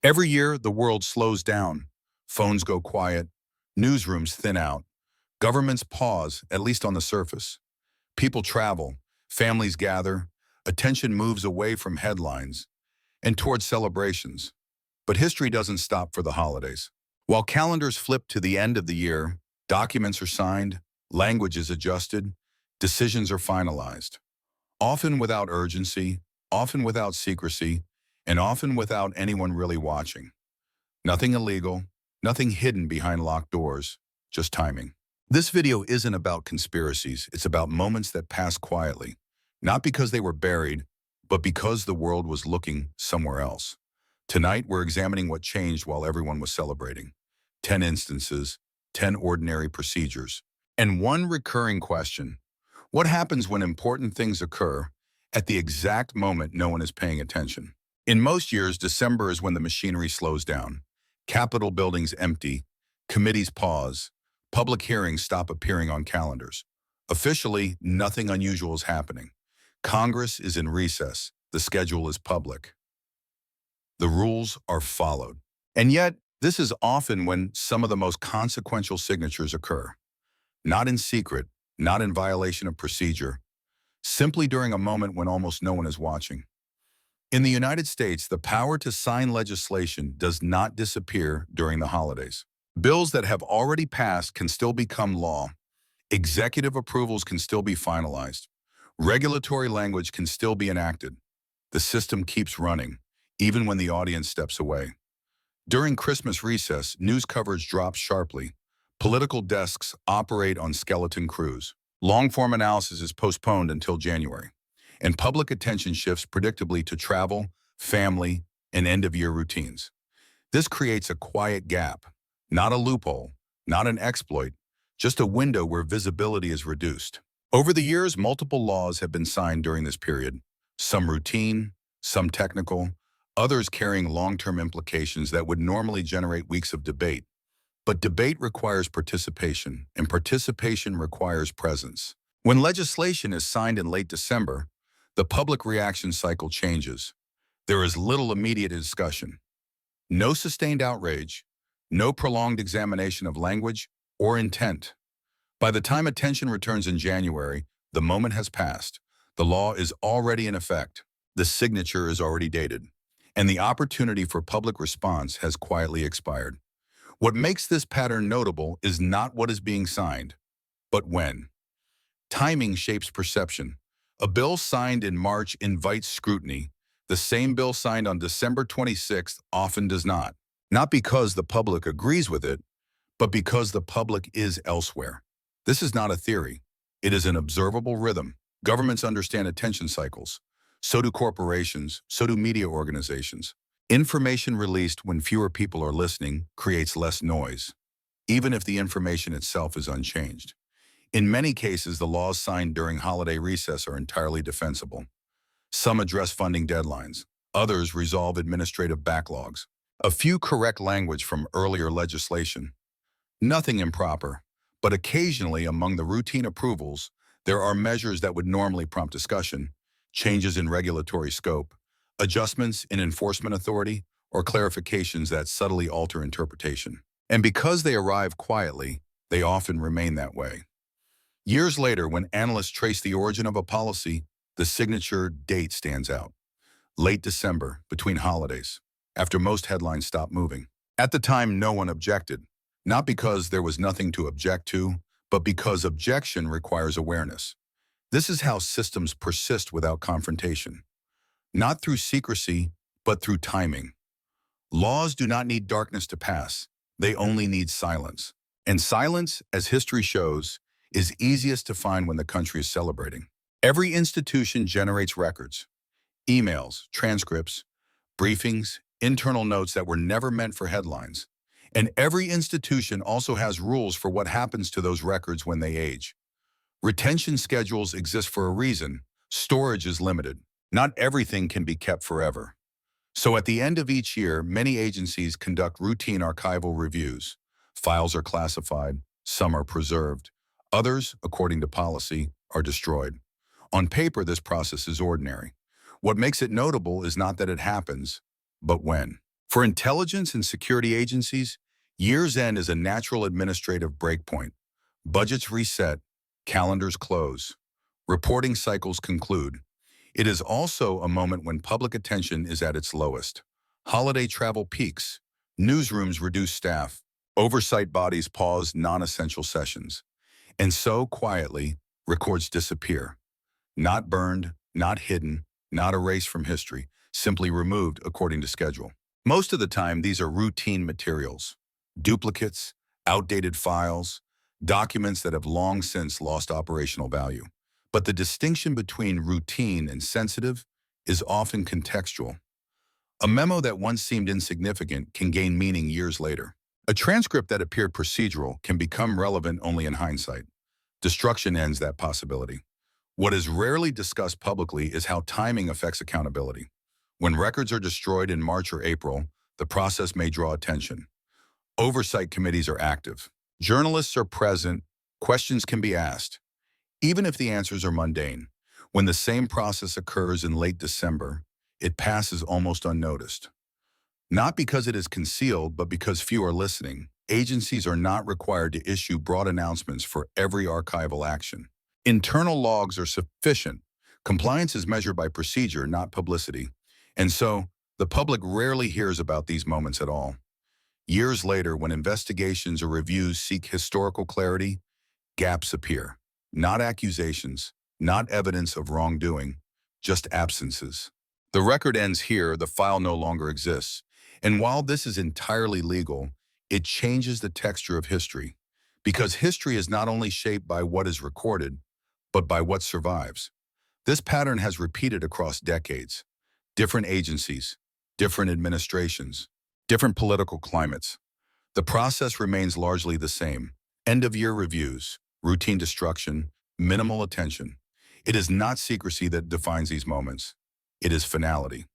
Every year, the world slows down. Phones go quiet. Newsrooms thin out. Governments pause, at least on the surface. People travel. Families gather. Attention moves away from headlines and towards celebrations. But history doesn't stop for the holidays. While calendars flip to the end of the year, documents are signed, language is adjusted, decisions are finalized. Often without urgency, often without secrecy, and often without anyone really watching. Nothing illegal, nothing hidden behind locked doors, just timing. This video isn't about conspiracies, it's about moments that pass quietly, not because they were buried, but because the world was looking somewhere else. Tonight, we're examining what changed while everyone was celebrating. 10 instances, 10 ordinary procedures, and one recurring question. What happens when important things occur at the exact moment no one is paying attention? In most years, December is when the machinery slows down. Capitol buildings empty, committees pause, public hearings stop appearing on calendars. Officially, nothing unusual is happening. Congress is in recess. The schedule is public. The rules are followed. And yet, this is often when some of the most consequential signatures occur. Not in secret, not in violation of procedure, simply during a moment when almost no one is watching. In the United States, the power to sign legislation does not disappear during the holidays. Bills that have already passed can still become law. Executive approvals can still be finalized. Regulatory language can still be enacted. The system keeps running, even when the audience steps away. During Christmas recess, news coverage drops sharply. Political desks operate on skeleton crews. Long-form analysis is postponed until January, and public attention shifts predictably to travel, family, and end-of-year routines. This creates a quiet gap, not a loophole, not an exploit, just a window where visibility is reduced. Over the years, multiple laws have been signed during this period, some routine, some technical, others carrying long-term implications that would normally generate weeks of debate. But debate requires participation, and participation requires presence. When legislation is signed in late December, the public reaction cycle changes. There is little immediate discussion. No sustained outrage, no prolonged examination of language or intent. By the time attention returns in January, the moment has passed. The law is already in effect. The signature is already dated, and the opportunity for public response has quietly expired. What makes this pattern notable is not what is being signed, but when. Timing shapes perception. A bill signed in March invites scrutiny. The same bill signed on December 26th often does not. Not because the public agrees with it, but because the public is elsewhere. This is not a theory. It is an observable rhythm. Governments understand attention cycles. So do corporations, so do media organizations. Information released when fewer people are listening creates less noise, even if the information itself is unchanged. In many cases, the laws signed during holiday recess are entirely defensible. Some address funding deadlines. Others resolve administrative backlogs. A few correct language from earlier legislation. Nothing improper, but occasionally among the routine approvals, there are measures that would normally prompt discussion, changes in regulatory scope, adjustments in enforcement authority, or clarifications that subtly alter interpretation. And because they arrive quietly, they often remain that way. Years later, when analysts trace the origin of a policy, the signature date stands out. Late December, between holidays, after most headlines stopped moving. At the time, no one objected, not because there was nothing to object to, but because objection requires awareness. This is how systems persist without confrontation. Not through secrecy, but through timing. Laws do not need darkness to pass. They only need silence. And silence, as history shows, is easiest to find when the country is celebrating. Every institution generates records, emails, transcripts, briefings, internal notes that were never meant for headlines. And every institution also has rules for what happens to those records when they age. Retention schedules exist for a reason. Storage is limited. Not everything can be kept forever. So at the end of each year, many agencies conduct routine archival reviews. Files are classified, some are preserved. Others, according to policy, are destroyed. On paper, this process is ordinary. What makes it notable is not that it happens, but when. For intelligence and security agencies, year's end is a natural administrative breakpoint. Budgets reset, calendars close, reporting cycles conclude. It is also a moment when public attention is at its lowest. Holiday travel peaks, newsrooms reduce staff, oversight bodies pause non-essential sessions. And so, quietly, records disappear. Not burned, not hidden, not erased from history, simply removed according to schedule. Most of the time, these are routine materials, duplicates, outdated files, documents that have long since lost operational value. But the distinction between routine and sensitive is often contextual. A memo that once seemed insignificant can gain meaning years later. A transcript that appeared procedural can become relevant only in hindsight. Destruction ends that possibility. What is rarely discussed publicly is how timing affects accountability. When records are destroyed in March or April, the process may draw attention. Oversight committees are active. Journalists are present. Questions can be asked, even if the answers are mundane. When the same process occurs in late December, it passes almost unnoticed. Not because it is concealed, but because few are listening. Agencies are not required to issue broad announcements for every archival action. Internal logs are sufficient. Compliance is measured by procedure, not publicity. And so, the public rarely hears about these moments at all. Years later, when investigations or reviews seek historical clarity, gaps appear. Not accusations, not evidence of wrongdoing, just absences. The record ends here, the file no longer exists. And while this is entirely legal, it changes the texture of history. Because history is not only shaped by what is recorded, but by what survives. This pattern has repeated across decades. Different agencies, different administrations, different political climates. The process remains largely the same. End-of-year reviews, routine destruction, minimal attention. It is not secrecy that defines these moments. It is finality.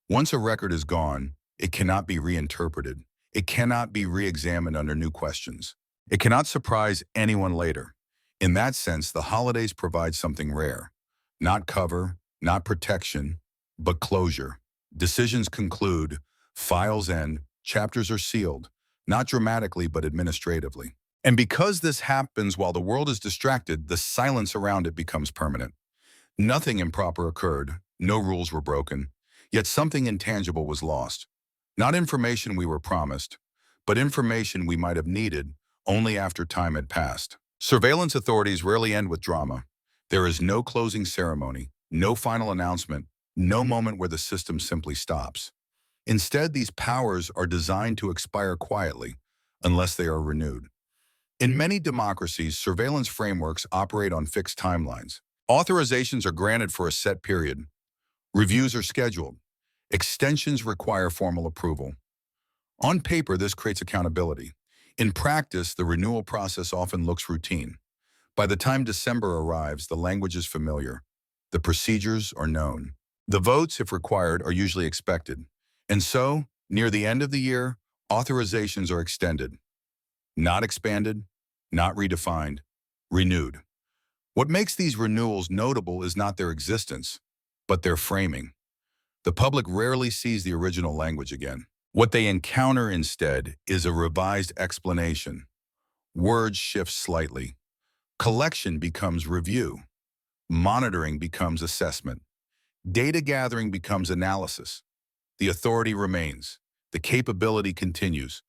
Once a record is gone, it cannot be reinterpreted. It cannot be re-examined under new questions. It cannot surprise anyone later. In that sense, the holidays provide something rare. Not cover, not protection, but closure. Decisions conclude, files end, chapters are sealed, not dramatically but administratively. And because this happens while the world is distracted, the silence around it becomes permanent. Nothing improper occurred, no rules were broken, yet something intangible was lost. Not information we were promised, but information we might have needed only after time had passed. Surveillance authorities rarely end with drama. There is no closing ceremony, no final announcement, no moment where the system simply stops. Instead, these powers are designed to expire quietly, unless they are renewed. In many democracies, surveillance frameworks operate on fixed timelines. Authorizations are granted for a set period. Reviews are scheduled. Extensions require formal approval. On paper, this creates accountability. In practice, the renewal process often looks routine. By the time December arrives, the language is familiar. The procedures are known. The votes, if required, are usually expected. And so, near the end of the year, authorizations are extended. Not expanded, not redefined, renewed. What makes these renewals notable is not their existence, but their framing. The public rarely sees the original language again. What they encounter instead is a revised explanation. Words shift slightly. Collection becomes review. Monitoring becomes assessment. Data gathering becomes analysis. The authority remains. The capability continues.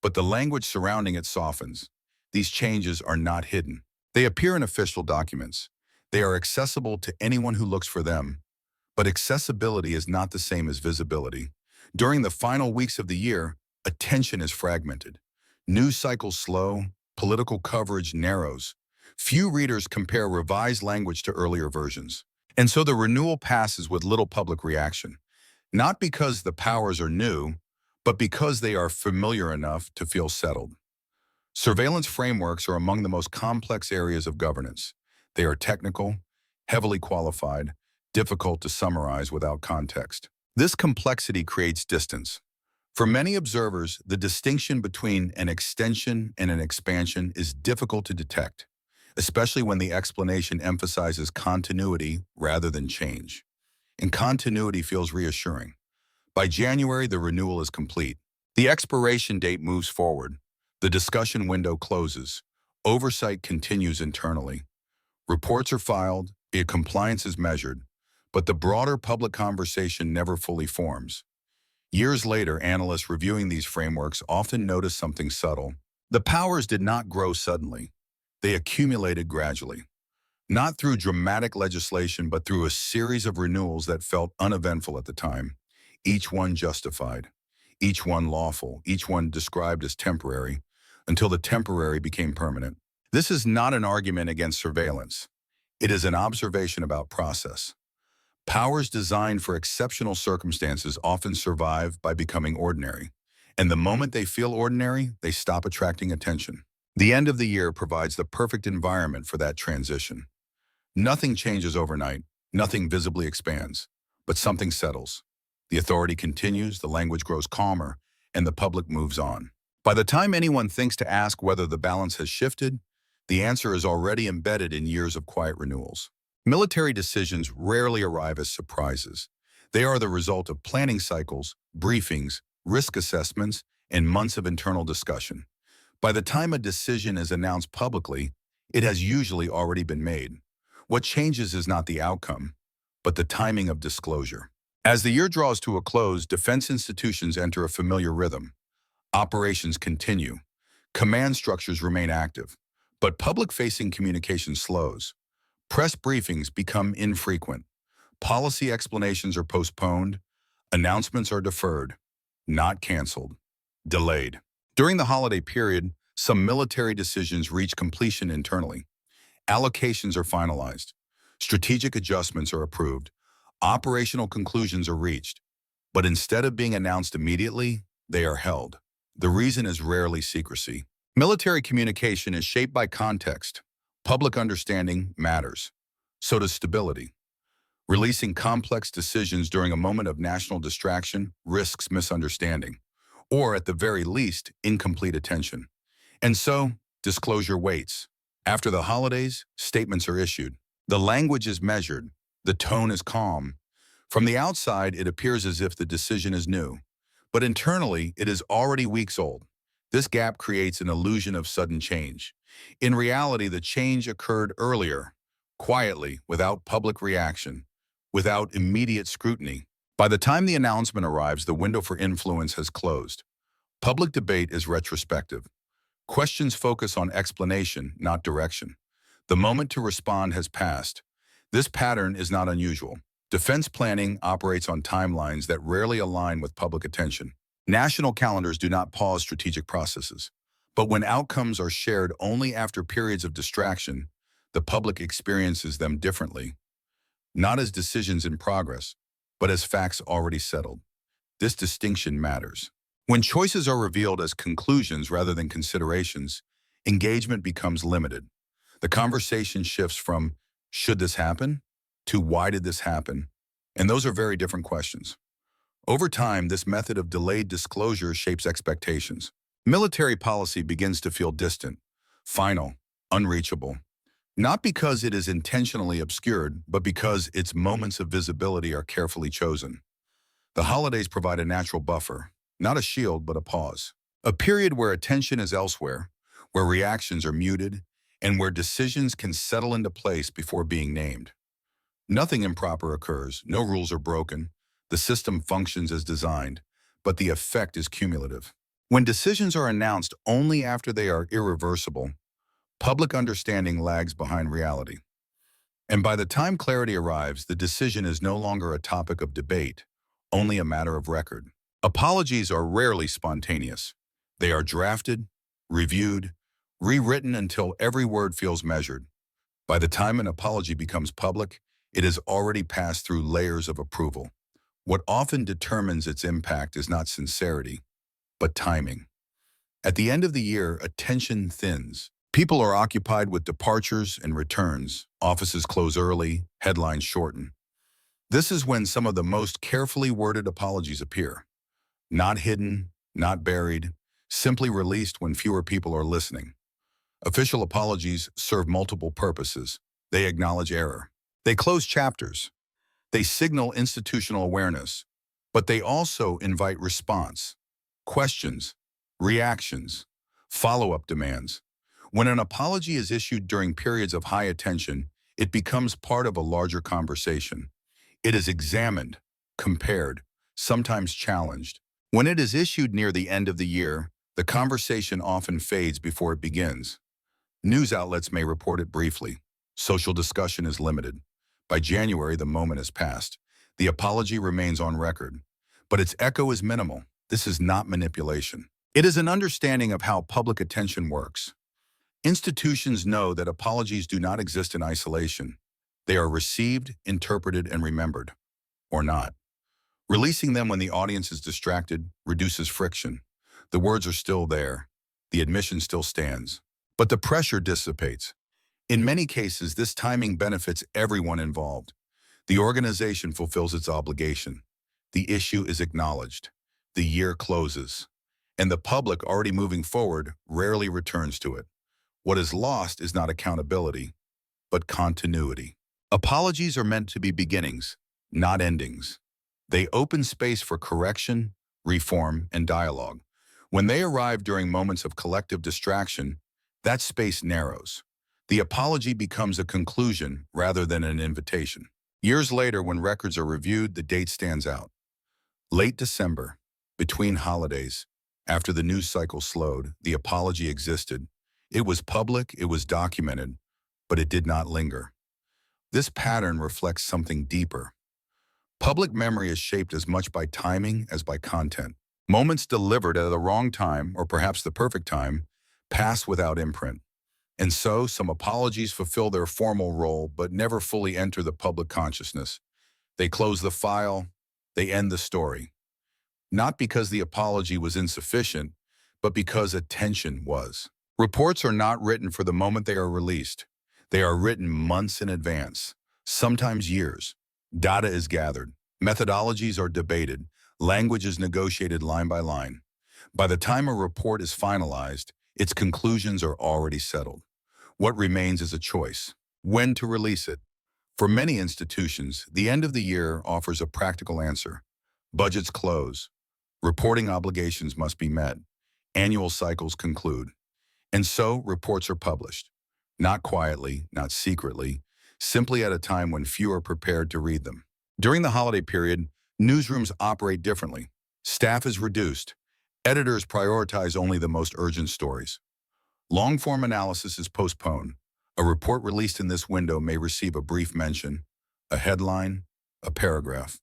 But the language surrounding it softens. These changes are not hidden. They appear in official documents. They are accessible to anyone who looks for them. But accessibility is not the same as visibility. During the final weeks of the year, attention is fragmented. News cycles slow, political coverage narrows. Few readers compare revised language to earlier versions. And so the renewal passes with little public reaction. Not because the powers are new, but because they are familiar enough to feel settled. Surveillance frameworks are among the most complex areas of governance. They are technical, heavily qualified, difficult to summarize without context. This complexity creates distance. For many observers, the distinction between an extension and an expansion is difficult to detect, especially when the explanation emphasizes continuity rather than change. And continuity feels reassuring. By January, the renewal is complete. The expiration date moves forward. The discussion window closes. Oversight continues internally. Reports are filed, compliance is measured, but the broader public conversation never fully forms. Years later, analysts reviewing these frameworks often notice something subtle. The powers did not grow suddenly. They accumulated gradually, not through dramatic legislation, but through a series of renewals that felt uneventful at the time, each one justified, each one lawful, each one described as temporary, until the temporary became permanent. This is not an argument against surveillance. It is an observation about process. Powers designed for exceptional circumstances often survive by becoming ordinary. And the moment they feel ordinary, they stop attracting attention. The end of the year provides the perfect environment for that transition. Nothing changes overnight, nothing visibly expands, but something settles. The authority continues, the language grows calmer, and the public moves on. By the time anyone thinks to ask whether the balance has shifted, the answer is already embedded in years of quiet renewals. Military decisions rarely arrive as surprises. They are the result of planning cycles, briefings, risk assessments, and months of internal discussion. By the time a decision is announced publicly, it has usually already been made. What changes is not the outcome, but the timing of disclosure. As the year draws to a close, defense institutions enter a familiar rhythm. Operations continue. Command structures remain active, but public-facing communication slows. Press briefings become infrequent. Policy explanations are postponed. Announcements are deferred, not canceled, delayed. During the holiday period, some military decisions reach completion internally. Allocations are finalized. Strategic adjustments are approved. Operational conclusions are reached. But instead of being announced immediately, they are held. The reason is rarely secrecy. Military communication is shaped by context. Public understanding matters. So does stability. Releasing complex decisions during a moment of national distraction risks misunderstanding, or at the very least, incomplete attention. And so, disclosure waits. After the holidays, statements are issued. The language is measured. The tone is calm. From the outside, it appears as if the decision is new. But internally, it is already weeks old. This gap creates an illusion of sudden change. In reality, the change occurred earlier, quietly, without public reaction, without immediate scrutiny. By the time the announcement arrives, the window for influence has closed. Public debate is retrospective. Questions focus on explanation, not direction. The moment to respond has passed. This pattern is not unusual. Defense planning operates on timelines that rarely align with public attention. National calendars do not pause strategic processes. But when outcomes are shared only after periods of distraction, the public experiences them differently. Not as decisions in progress, but as facts already settled. This distinction matters. When choices are revealed as conclusions rather than considerations, engagement becomes limited. The conversation shifts from, should this happen, to why did this happen? And those are very different questions. Over time, this method of delayed disclosure shapes expectations. Military policy begins to feel distant, final, unreachable. Not because it is intentionally obscured, but because its moments of visibility are carefully chosen. The holidays provide a natural buffer, not a shield, but a pause. A period where attention is elsewhere, where reactions are muted, and where decisions can settle into place before being named. Nothing improper occurs, no rules are broken, the system functions as designed, but the effect is cumulative. When decisions are announced only after they are irreversible, public understanding lags behind reality. And by the time clarity arrives, the decision is no longer a topic of debate, only a matter of record. Apologies are rarely spontaneous. They are drafted, reviewed, rewritten until every word feels measured. By the time an apology becomes public, it has already passed through layers of approval. What often determines its impact is not sincerity, but timing. At the end of the year, attention thins. People are occupied with departures and returns. Offices close early, headlines shorten. This is when some of the most carefully worded apologies appear. Not hidden, not buried, simply released when fewer people are listening. Official apologies serve multiple purposes. They acknowledge error. They close chapters. They signal institutional awareness. But they also invite response, questions, reactions, follow-up demands. When an apology is issued during periods of high attention, it becomes part of a larger conversation. It is examined, compared, sometimes challenged. When it is issued near the end of the year, the conversation often fades before it begins. News outlets may report it briefly. Social discussion is limited. By January, the moment has passed. The apology remains on record, but its echo is minimal. This is not manipulation. It is an understanding of how public attention works. Institutions know that apologies do not exist in isolation. They are received, interpreted, and remembered, or not. Releasing them when the audience is distracted reduces friction. The words are still there. The admission still stands. But the pressure dissipates. In many cases, this timing benefits everyone involved. The organization fulfills its obligation. The issue is acknowledged. The year closes. And the public, already moving forward, rarely returns to it. What is lost is not accountability, but continuity. Apologies are meant to be beginnings, not endings. They open space for correction, reform, and dialogue. When they arrive during moments of collective distraction, that space narrows. The apology becomes a conclusion rather than an invitation. Years later, when records are reviewed, the date stands out. Late December, between holidays, after the news cycle slowed, the apology existed. It was public, it was documented, but it did not linger. This pattern reflects something deeper. Public memory is shaped as much by timing as by content. Moments delivered at the wrong time, or perhaps the perfect time, pass without imprint. And so, some apologies fulfill their formal role but never fully enter the public consciousness. They close the file, they end the story. Not because the apology was insufficient, but because attention was. Reports are not written for the moment they are released. They are written months in advance, sometimes years. Data is gathered, methodologies are debated, language is negotiated line by line. By the time a report is finalized, its conclusions are already settled. What remains is a choice: when to release it. For many institutions, the end of the year offers a practical answer. Budgets close. Reporting obligations must be met. Annual cycles conclude. And so, reports are published. Not quietly, not secretly, simply at a time when few are prepared to read them. During the holiday period, newsrooms operate differently. Staff is reduced. Editors prioritize only the most urgent stories. Long-form analysis is postponed. A report released in this window may receive a brief mention, a headline, a paragraph,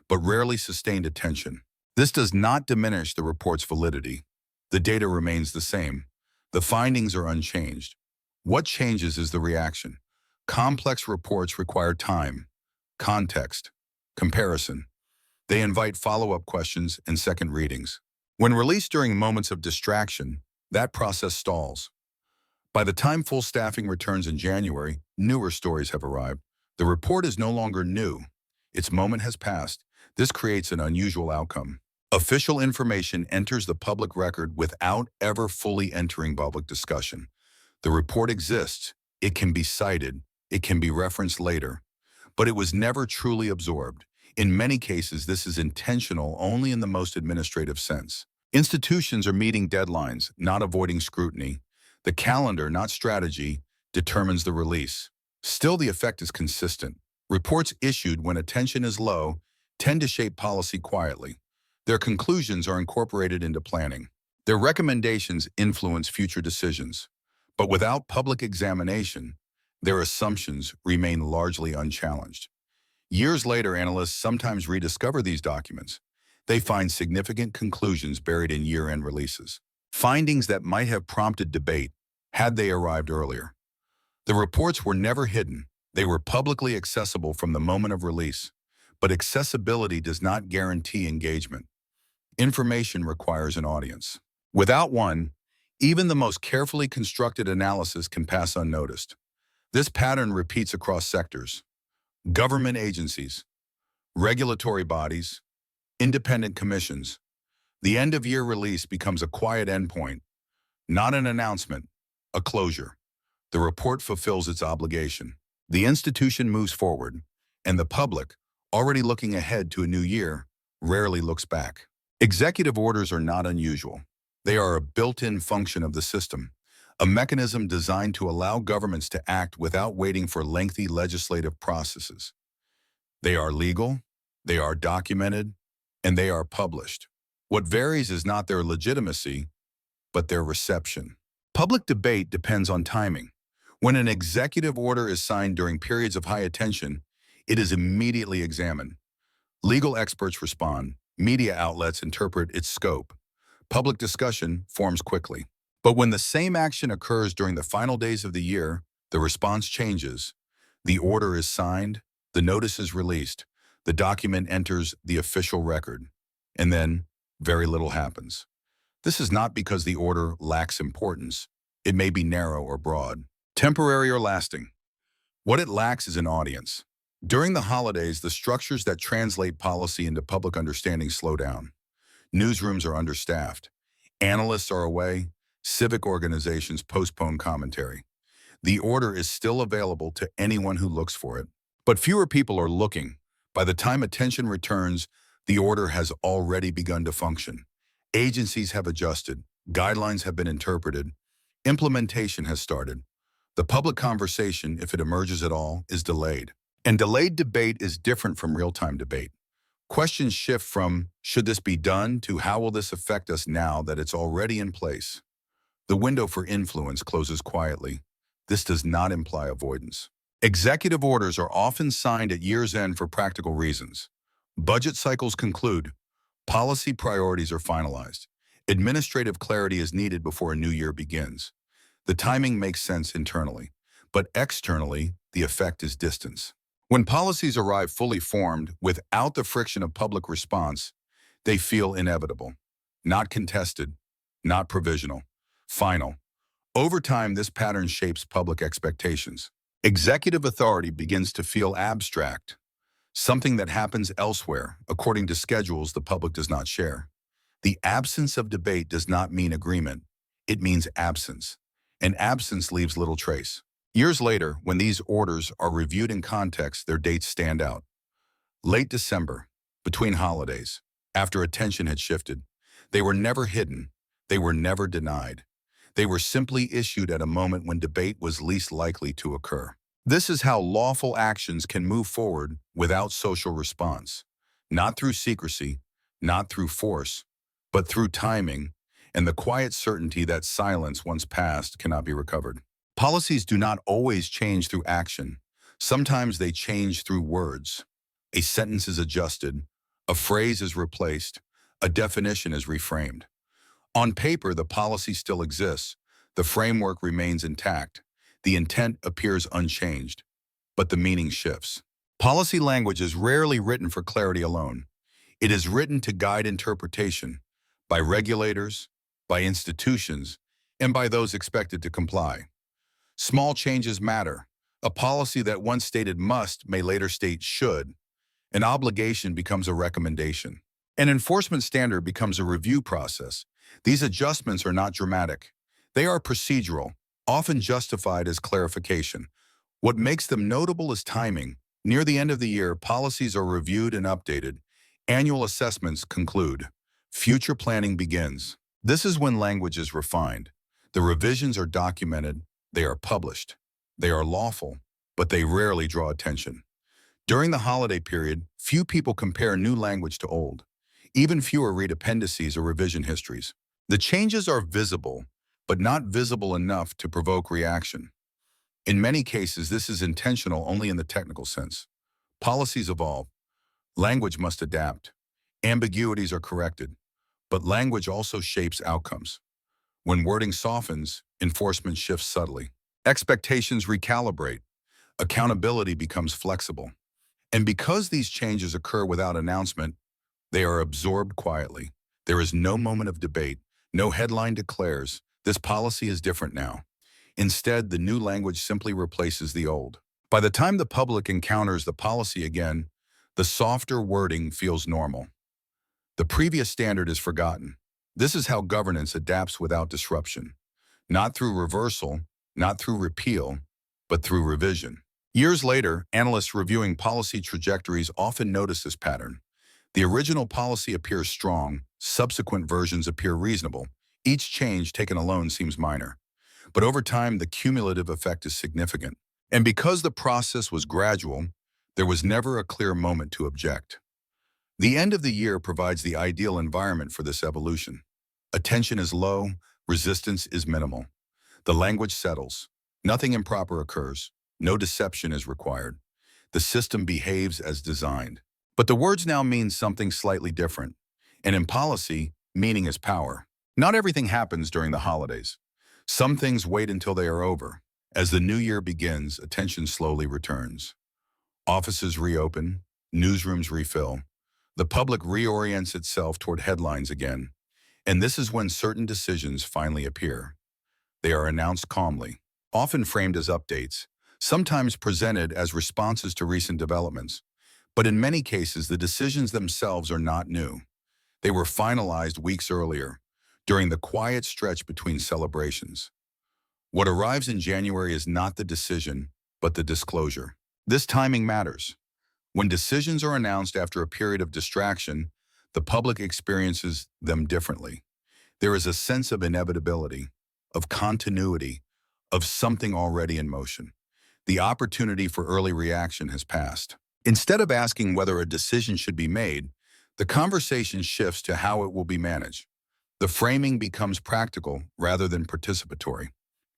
but rarely sustained attention. This does not diminish the report's validity. The data remains the same. The findings are unchanged. What changes is the reaction. Complex reports require time, context, comparison. They invite follow-up questions and second readings. When released during moments of distraction, that process stalls. By the time full staffing returns in January, newer stories have arrived. The report is no longer new. Its moment has passed. This creates an unusual outcome. Official information enters the public record without ever fully entering public discussion. The report exists. It can be cited. It can be referenced later. But it was never truly absorbed. In many cases, this is intentional only in the most administrative sense. Institutions are meeting deadlines, not avoiding scrutiny. The calendar, not strategy, determines the release. Still, the effect is consistent. Reports issued when attention is low tend to shape policy quietly. Their conclusions are incorporated into planning. Their recommendations influence future decisions. But without public examination, their assumptions remain largely unchallenged. Years later, analysts sometimes rediscover these documents. They find significant conclusions buried in year-end releases. Findings that might have prompted debate had they arrived earlier. The reports were never hidden. They were publicly accessible from the moment of release. But accessibility does not guarantee engagement. Information requires an audience. Without one, even the most carefully constructed analysis can pass unnoticed. This pattern repeats across sectors. Government agencies, regulatory bodies, independent commissions. The end-of-year release becomes a quiet endpoint, not an announcement, a closure. The report fulfills its obligation. The institution moves forward, and the public, already looking ahead to a new year, rarely looks back. Executive orders are not unusual. They are a built-in function of the system, a mechanism designed to allow governments to act without waiting for lengthy legislative processes. They are legal, they are documented, and they are published. What varies is not their legitimacy, but their reception. Public debate depends on timing. When an executive order is signed during periods of high attention, it is immediately examined. Legal experts respond, media outlets interpret its scope. Public discussion forms quickly. But when the same action occurs during the final days of the year, the response changes. The order is signed, the notice is released, the document enters the official record, and then very little happens. This is not because the order lacks importance. It may be narrow or broad, temporary or lasting. What it lacks is an audience. During the holidays, the structures that translate policy into public understanding slow down. Newsrooms are understaffed. Analysts are away. Civic organizations postpone commentary. The order is still available to anyone who looks for it. But fewer people are looking. By the time attention returns, the order has already begun to function. Agencies have adjusted. Guidelines have been interpreted. Implementation has started. The public conversation, if it emerges at all, is delayed. And delayed debate is different from real-time debate. Questions shift from, should this be done, to how will this affect us now that it's already in place? The window for influence closes quietly. This does not imply avoidance. Executive orders are often signed at year's end for practical reasons. Budget cycles conclude. Policy priorities are finalized. Administrative clarity is needed before a new year begins. The timing makes sense internally, but externally, the effect is distance. When policies arrive fully formed, without the friction of public response, they feel inevitable, not contested, not provisional, final. Over time, this pattern shapes public expectations. Executive authority begins to feel abstract, something that happens elsewhere, according to schedules the public does not share. The absence of debate does not mean agreement. It means absence. And absence leaves little trace. Years later, when these orders are reviewed in context, their dates stand out. Late December, between holidays, after attention had shifted. They were never hidden. They were never denied. They were simply issued at a moment when debate was least likely to occur. This is how lawful actions can move forward without social response. Not through secrecy, not through force, but through timing and the quiet certainty that silence once passed cannot be recovered. Policies do not always change through action. Sometimes they change through words. A sentence is adjusted, a phrase is replaced, a definition is reframed. On paper, the policy still exists. The framework remains intact. The intent appears unchanged, but the meaning shifts. Policy language is rarely written for clarity alone. It is written to guide interpretation by regulators, by institutions, and by those expected to comply. Small changes matter. A policy that once stated must may later state should. An obligation becomes a recommendation. An enforcement standard becomes a review process. These adjustments are not dramatic. They are procedural, often justified as clarification. What makes them notable is timing. Near the end of the year, policies are reviewed and updated. Annual assessments conclude. Future planning begins. This is when language is refined. The revisions are documented. They are published. They are lawful, but they rarely draw attention. During the holiday period, few people compare new language to old. Even fewer read appendices or revision histories. The changes are visible, but not visible enough to provoke reaction. In many cases, this is intentional only in the technical sense. Policies evolve. Language must adapt. Ambiguities are corrected. But language also shapes outcomes. When wording softens, enforcement shifts subtly. Expectations recalibrate. Accountability becomes flexible. And because these changes occur without announcement, they are absorbed quietly. There is no moment of debate. No headline declares, this policy is different now. Instead, the new language simply replaces the old. By the time the public encounters the policy again, the softer wording feels normal. The previous standard is forgotten. This is how governance adapts without disruption. Not through reversal, not through repeal, but through revision. Years later, analysts reviewing policy trajectories often notice this pattern. The original policy appears strong, subsequent versions appear reasonable. Each change taken alone seems minor. But over time, the cumulative effect is significant. And because the process was gradual, there was never a clear moment to object. The end of the year provides the ideal environment for this evolution. Attention is low, resistance is minimal. The language settles. Nothing improper occurs. No deception is required. The system behaves as designed. But the words now mean something slightly different. And in policy, meaning is power. Not everything happens during the holidays. Some things wait until they are over. As the new year begins, attention slowly returns. Offices reopen, newsrooms refill. The public reorients itself toward headlines again. And this is when certain decisions finally appear. They are announced calmly, often framed as updates, sometimes presented as responses to recent developments. But in many cases, the decisions themselves are not new. They were finalized weeks earlier, during the quiet stretch between celebrations. What arrives in January is not the decision, but the disclosure. This timing matters. When decisions are announced after a period of distraction, the public experiences them differently. There is a sense of inevitability, of continuity, of something already in motion. The opportunity for early reaction has passed. Instead of asking whether a decision should be made, the conversation shifts to how it will be managed. The framing becomes practical rather than participatory.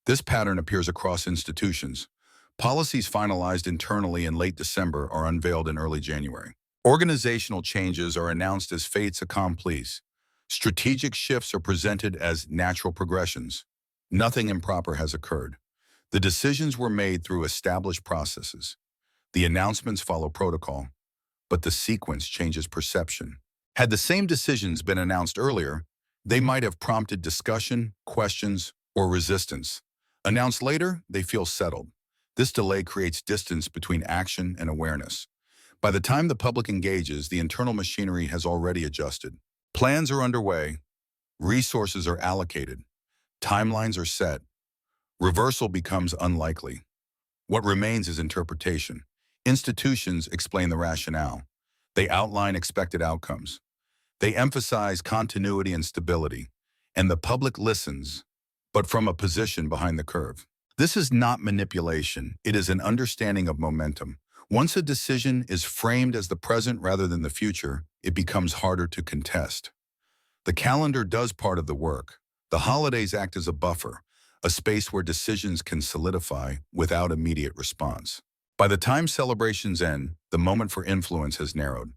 This pattern appears across institutions. Policies finalized internally in late December are unveiled in early January. Organizational changes are announced as fates accomplis. Strategic shifts are presented as natural progressions. Nothing improper has occurred. The decisions were made through established processes. The announcements follow protocol, but the sequence changes perception. Had the same decisions been announced earlier, they might have prompted discussion, questions, or resistance. Announced later, they feel settled. This delay creates distance between action and awareness. By the time the public engages, the internal machinery has already adjusted. Plans are underway, resources are allocated, timelines are set. Reversal becomes unlikely. What remains is interpretation. Institutions explain the rationale. They outline expected outcomes. They emphasize continuity and stability, and the public listens, but from a position behind the curve. This is not manipulation. It is an understanding of momentum. Once a decision is framed as the present rather than the future, it becomes harder to contest. The calendar does part of the work. The holidays act as a buffer, a space where decisions can solidify without immediate response. By the time celebrations end, the moment for influence has narrowed.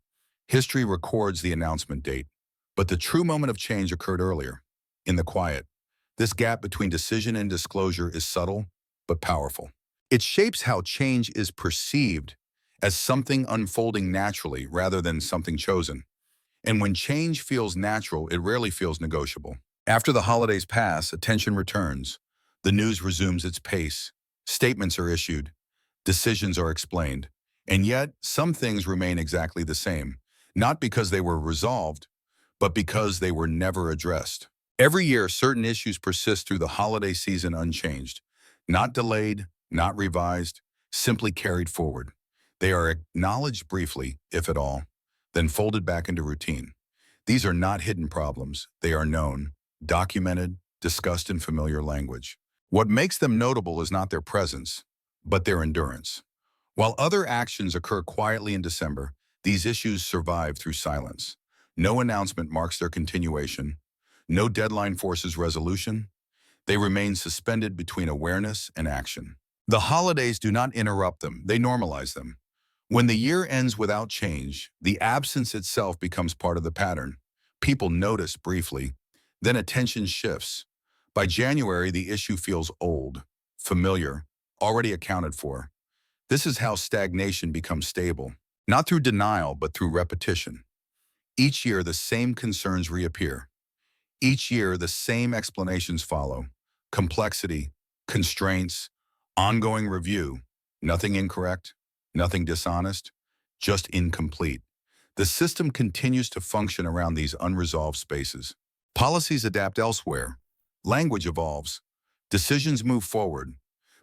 History records the announcement date, but the true moment of change occurred earlier, in the quiet. This gap between decision and disclosure is subtle, but powerful. It shapes how change is perceived as something unfolding naturally rather than something chosen. And when change feels natural, it rarely feels negotiable. After the holidays pass, attention returns. The news resumes its pace. Statements are issued. Decisions are explained. And yet, some things remain exactly the same, not because they were resolved, but because they were never addressed. Every year, certain issues persist through the holiday season unchanged, not delayed, not revised, simply carried forward. They are acknowledged briefly, if at all, then folded back into routine. These are not hidden problems. They are known, documented, discussed in familiar language. What makes them notable is not their presence, but their endurance. While other actions occur quietly in December, these issues survive through silence. No announcement marks their continuation. No deadline forces resolution. They remain suspended between awareness and action. The holidays do not interrupt them, they normalize them. When the year ends without change, the absence itself becomes part of the pattern. People notice briefly, then attention shifts. By January, the issue feels old, familiar, already accounted for. This is how stagnation becomes stable, not through denial, but through repetition. Each year, the same concerns reappear. Each year, the same explanations follow. Complexity, constraints, ongoing review. Nothing incorrect, nothing dishonest, just incomplete. The system continues to function around these unresolved spaces. Policies adapt elsewhere. Language evolves. Decisions move forward.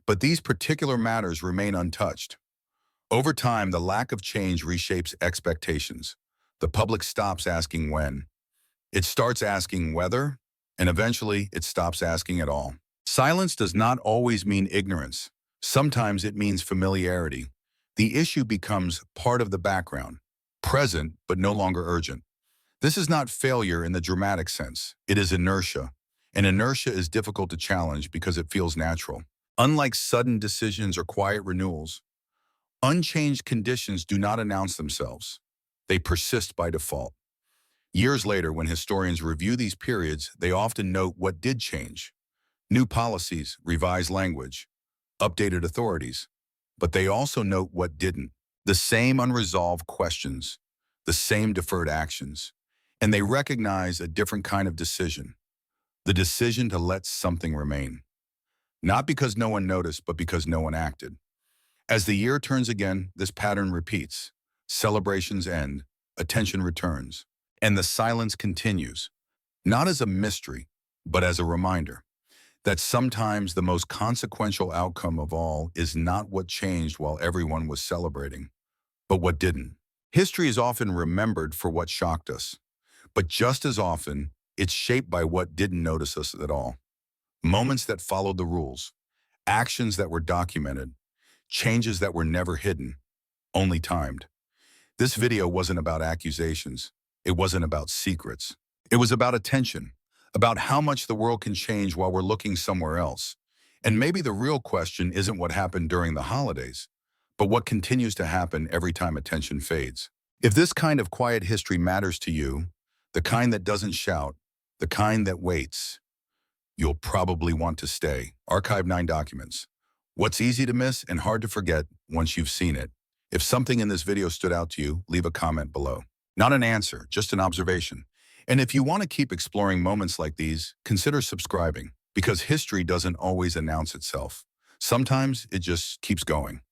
But these particular matters remain untouched. Over time, the lack of change reshapes expectations. The public stops asking when. It starts asking whether, and eventually it stops asking at all. Silence does not always mean ignorance. Sometimes it means familiarity. The issue becomes part of the background, present but no longer urgent. This is not failure in the dramatic sense. It is inertia. And inertia is difficult to challenge because it feels natural. Unlike sudden decisions or quiet renewals, unchanged conditions do not announce themselves. They persist by default. Years later, when historians review these periods, they often note what did change. New policies, revised language, updated authorities. But they also note what didn't. The same unresolved questions, the same deferred actions. And they recognize a different kind of decision. The decision to let something remain. Not because no one noticed, but because no one acted. As the year turns again, this pattern repeats. Celebrations end, attention returns, and the silence continues. Not as a mystery, but as a reminder that sometimes the most consequential outcome of all is not what changed while everyone was celebrating, but what didn't. History is often remembered for what shocked us, but just as often, it's shaped by what didn't notice us at all. Moments that followed the rules, actions that were documented, changes that were never hidden, only timed. This video wasn't about accusations. It wasn't about secrets. It was about attention, about how much the world can change while we're looking somewhere else. And maybe the real question isn't what happened during the holidays, but what continues to happen every time attention fades. If this kind of quiet history matters to you, the kind that doesn't shout, the kind that waits, you'll probably want to stay. Archive 9 documents. What's easy to miss and hard to forget once you've seen it. If something in this video stood out to you, leave a comment below. Not an answer, just an observation. And if you want to keep exploring moments like these, consider subscribing, because history doesn't always announce itself. Sometimes it just keeps going.